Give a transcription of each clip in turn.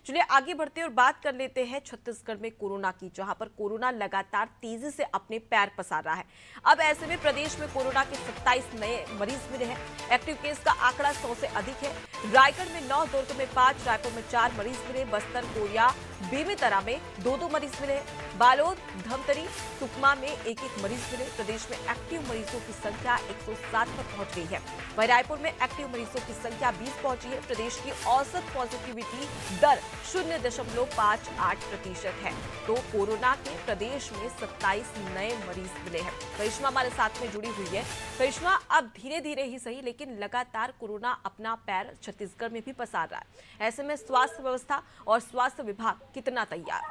चलिए आगे बढ़ते हैं और बात कर लेते हैं छत्तीसगढ़ में कोरोना की, जहां पर कोरोना लगातार तेजी से अपने पैर पसार रहा है। अब ऐसे में प्रदेश में कोरोना के 27 नए मरीज मिले हैं। एक्टिव केस का आंकड़ा 100 से अधिक है। रायगढ़ में 9, दुर्ग में 5, रायपुर में 4 मरीज मिले। बस्तर, कोरिया, बेमेतरा में 2-2 मरीज मिले। बालोद, धमतरी, सुकमा में 1-1 मरीज मिले। प्रदेश में एक्टिव मरीजों की संख्या 107 पर पहुंच गई है। वहीं रायपुर में एक्टिव मरीजों की संख्या 20 पहुंची है। प्रदेश की औसत पॉजिटिविटी दर 0.58% है। तो कोरोना के प्रदेश में 27 नए मरीज मिले हैं। करिश्मा हमारे साथ में जुड़ी हुई है। करिश्मा, अब धीरे धीरे ही सही लेकिन लगातार कोरोना अपना पैर छत्तीसगढ़ में भी पसार रहा है। ऐसे में स्वास्थ्य व्यवस्था और स्वास्थ्य विभाग कितना तैयार?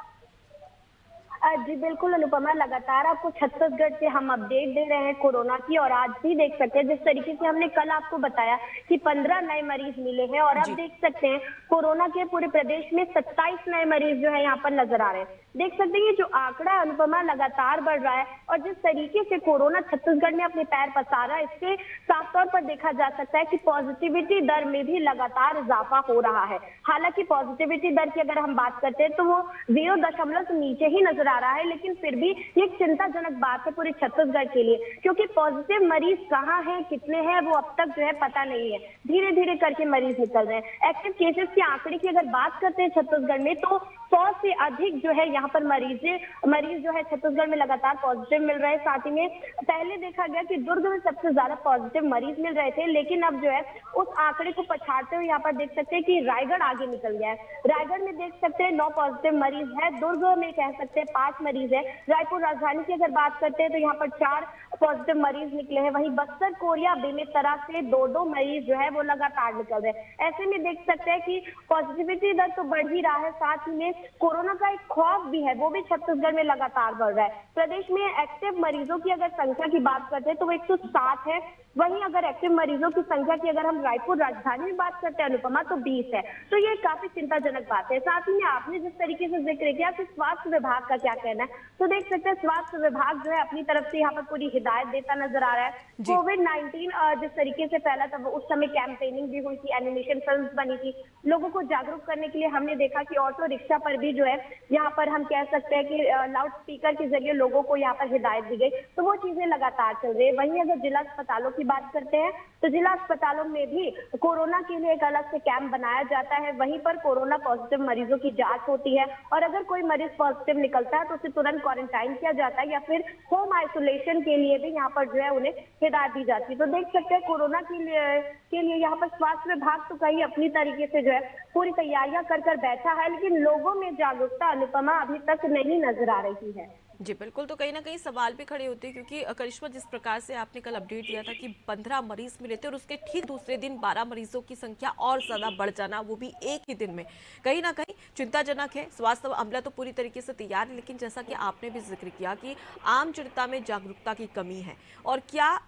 जी बिल्कुल अनुपमा, लगातार आपको छत्तीसगढ़ से हम अपडेट दे रहे हैं कोरोना की। और आज भी देख सकते हैं जिस तरीके से हमने कल आपको बताया कि 15 नए मरीज मिले हैं, और अब देख सकते हैं कोरोना के पूरे प्रदेश में 27 नए मरीज जो है यहाँ पर नजर आ रहे हैं। देख सकते हैं ये जो आंकड़ा है अनुपमा लगातार बढ़ रहा है, और जिस तरीके से कोरोना छत्तीसगढ़ में अपने पैर पसारा है, इससे साफ तौर पर देखा जा सकता है कि पॉजिटिविटी दर में भी लगातार इजाफा हो रहा है। हालांकि पॉजिटिविटी दर की अगर हम बात करते हैं तो वो 0 से नीचे ही नजर आ रहा है, लेकिन फिर भी ये एक चिंताजनक बात है पूरे छत्तीसगढ़ के लिए, क्योंकि पॉजिटिव मरीज कहाँ हैं, कितने हैं, वो अब तक जो है पता नहीं है। धीरे धीरे करके मरीज निकल रहे हैं। एक्टिव केसेस के आंकड़े की अगर बात करते हैं छत्तीसगढ़ में तो 100 से अधिक जो है यहाँ पर मरीज जो है छत्तीसगढ़ में लगातार पॉजिटिव मिल रहे हैं। साथ ही में पहले देखा गया कि दुर्ग में सबसे ज्यादा पॉजिटिव मरीज मिल रहे थे, लेकिन अब जो है उस आंकड़े को पछाड़ते हुए यहाँ पर देख सकते हैं कि रायगढ़ आगे निकल गया है। रायगढ़ में देख सकते हैं 9 पॉजिटिव मरीज है। दुर्ग में कह सकते हैं 5 मरीज है। रायपुर राजधानी की अगर बात करते हैं तो यहाँ पर 4 पॉजिटिव मरीज निकले हैं। वहीं बस्तर, कोरिया, बेमेतरा से 2-2 मरीज जो है वो लगातार निकल रहे हैं। ऐसे में देख सकते हैं कि पॉजिटिविटी दर तो बढ़ ही रहा है, साथ ही में कोरोना का एक खौफ भी है, वो भी छत्तीसगढ़ में लगातार बढ़ रहा है। प्रदेश में एक्टिव मरीजों की अगर संख्या की बात करते हैं तो वो 107 है। वहीं अगर एक्टिव मरीजों की संख्या की अगर हम रायपुर राजधानी में बात करते हैं अनुपमा तो 20 है। तो ये काफी चिंताजनक बात है। साथ ही में आपने जिस तरीके से जिक्र किया कि स्वास्थ्य विभाग का क्या कहना है, तो देख सकते हैं स्वास्थ्य विभाग जो है अपनी तरफ से यहाँ पर पूरी हिदायत देता नजर आ रहा है। कोविड-19 जिस तरीके से फैला था उस समय कैंपेनिंग भी हुई थी, एनिमेशन फिल्म बनी थी, लोगों को जागरूक करने के लिए। हमने देखा कि ऑटो रिक्शा पर भी जो है यहाँ पर हम कह सकते हैं कि लाउड स्पीकर के जरिए लोगों को यहाँ पर हिदायत दी गई। तो वो चीजें लगातार चल रही है। वहीं अगर जिला अस्पतालों की बात करते हैं तो जिला अस्पतालों में भी कोरोना के लिए एक अलग से कैंप बनाया जाता है। वहीं पर कोरोना पॉजिटिव मरीजों की जांच होती है, और अगर कोई मरीज पॉजिटिव निकलता है तो उसे तुरंत क्वारंटाइन किया जाता है या फिर होम आइसोलेशन के लिए भी यहाँ पर जो है उन्हें हिदायत दी जाती है। तो देख सकते हैं कोरोना के लिए यहाँ पर स्वास्थ्य विभाग तो कहीं अपनी तरीके से जो है पूरी तैयारियां कर बैठा है, लेकिन लोगों में जागरूकता अनुपमा अभी तक नहीं नजर आ रही है। जी बिल्कुल, तो कहीं ना कहीं सवाल भी खड़े होते हैं, क्योंकि करिश्मा जिस प्रकार से आपने कल अपडेट दिया था कि 15 मरीज मिले थे और उसके ठीक दूसरे दिन 12 मरीजों की संख्या और ज्यादा बढ़ जाना, वो भी एक ही दिन में, कहीं ना कहीं चिंताजनक है। स्वास्थ्य अमला तो पूरी तरीके से तैयार है, लेकिन जैसा कि आपने भी जिक्र किया कि आम जनता में जागरूकता की कमी है। और क्या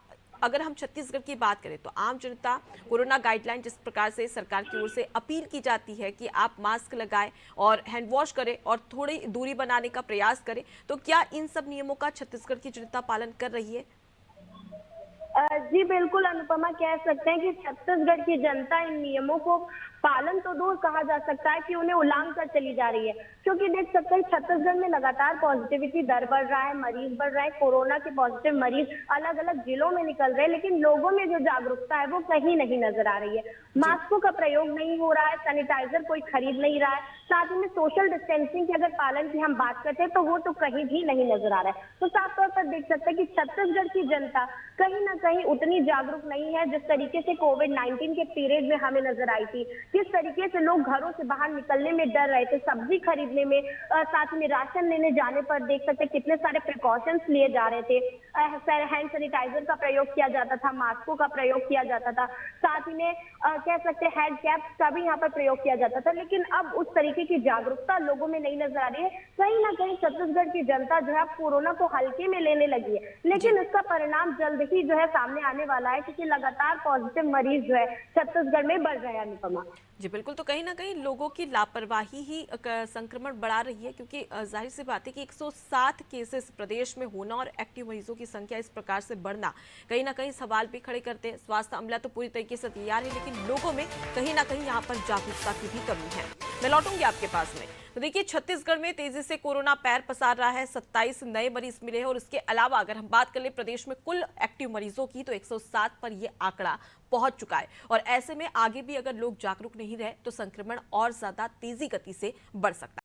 अगर हम छत्तीसगढ़ की बात करें तो आम जनता कोरोना गाइडलाइन जिस प्रकार से सरकार की ओर से अपील की जाती है कि आप मास्क लगाएं और हैंड वॉश करें और थोड़ी दूरी बनाने का प्रयास करें, तो क्या इन सब नियमों का छत्तीसगढ़ की जनता पालन कर रही है? जी बिल्कुल अनुपमा, कह सकते हैं कि छत्तीसगढ़ की जनता इन नियमों को पालन तो दूर कहा जा सकता है कि उन्हें उल्लंघन कर चली जा रही है, क्योंकि देख सकते हैं छत्तीसगढ़ में लगातार पॉजिटिविटी दर बढ़ रहा है, मरीज बढ़ रहे हैं। कोरोना के पॉजिटिव मरीज अलग अलग जिलों में निकल रहे हैं, लेकिन लोगों में जो जागरूकता है वो कहीं नहीं नजर आ रही है। मास्कों का प्रयोग नहीं हो रहा है, सैनिटाइजर कोई खरीद नहीं रहा है, साथ ही में सोशल डिस्टेंसिंग के अगर पालन की हम बात करते हैं तो वो तो कहीं भी नहीं नजर आ रहा है। तो साफ तौर पर देख सकते हैं कि छत्तीसगढ़ की जनता कहीं ना कहीं उतनी जागरूक नहीं है जिस तरीके से कोविड-19 के पीरियड में हमें नजर आई थी। किस तरीके से लोग घरों से बाहर निकलने में डर रहे थे, सब्जी खरीदने में, साथ में राशन लेने जाने पर देख सकते कितने सारे प्रिकॉशंस लिए जा रहे थे। हैंड सैनिटाइजर का प्रयोग किया जाता था, मास्कों का प्रयोग किया जाता था, साथ ही में कह सकते हैंड कैप का भी यहाँ पर प्रयोग किया जाता था। लेकिन अब उस तरीके की जागरूकता लोगों में नहीं नजर आ रही है। कहीं ना कहीं छत्तीसगढ़ की जनता जो है कोरोना को हल्के में लेने लगी है, लेकिन इसका परिणाम जल्द ही जो है सामने आने वाला है, क्योंकि लगातार पॉजिटिव मरीज जो है छत्तीसगढ़ में बढ़ रहे हैं अनुपमा। जी बिल्कुल, तो कहीं ना कहीं लोगों की लापरवाही ही संक्रमण बढ़ा रही है, क्योंकि जाहिर सी बात है कि 107 केसेस प्रदेश में होना और एक्टिव मरीजों की संख्या इस प्रकार से बढ़ना कहीं ना कहीं सवाल भी खड़े करते हैं। स्वास्थ्य अमला तो पूरी तरीके से तैयार है, लेकिन लोगों में कहीं ना कहीं यहाँ पर जागरूकता की भी कमी है। मैं लौटूंगी आपके पास में। तो देखिए, छत्तीसगढ़ में तेजी से कोरोना पैर पसार रहा है। 27 नए मरीज मिले हैं और इसके अलावा अगर हम बात कर ले प्रदेश में कुल एक्टिव मरीजों की, तो 107 पर यह आंकड़ा पहुंच चुका है। और ऐसे में आगे भी अगर लोग जागरूक नहीं रहे तो संक्रमण और ज्यादा तेजी गति से बढ़ सकता है।